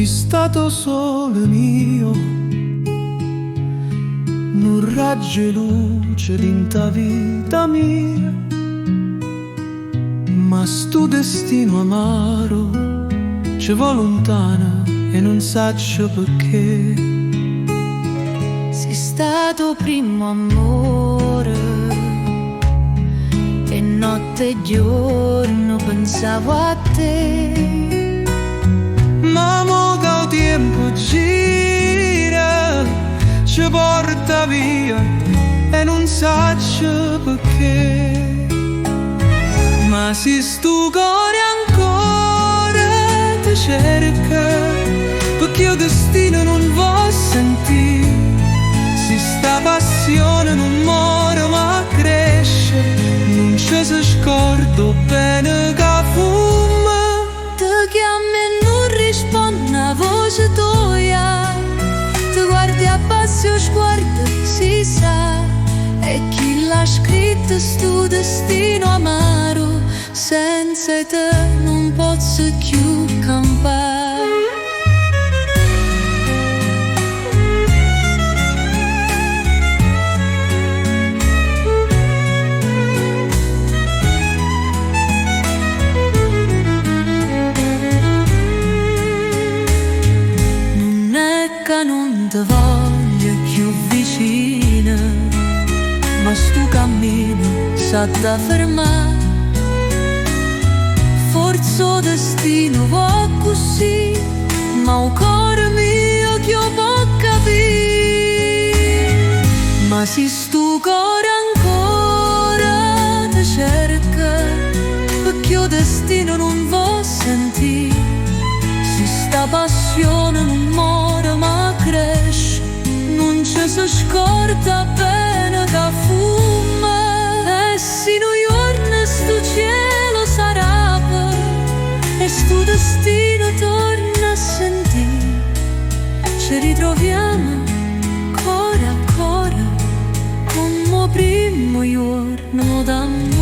stato solo mio, un raggio di luce d'inta vita mia, ma sto destino amaro ci va lontana e non saccio perché. Sei stato primo amore e notte e giorno pensavo a te, ma mo che il tempo gira ci porta via e non saccio perché. Ma se sto cuore ancora ti cerca, perché il destino non vuol sentire. Se sta passione non muore ma cresce, non ci si scorda bene che fuma. ti chiami e non risponde a voce tua, ti guardi a basso sguardo, si sa, e chi l'ha scritto sto destino amaro, senza te non posso più campare. Non è che non ti voglio più vicina, ma sto cammino sa da fermare. Forse il destino va così, ma il cuore mio che può capire. Ma se sto cuore ancora ti cerca, perché il destino non va sentire. Se sta passione non muore ma cresce, non ci si scorda bene che fuma. E se un giorno sto cielo sarà e sto destino torna a sentire, ci ritroviamo ancora, come primo giorno d'amore.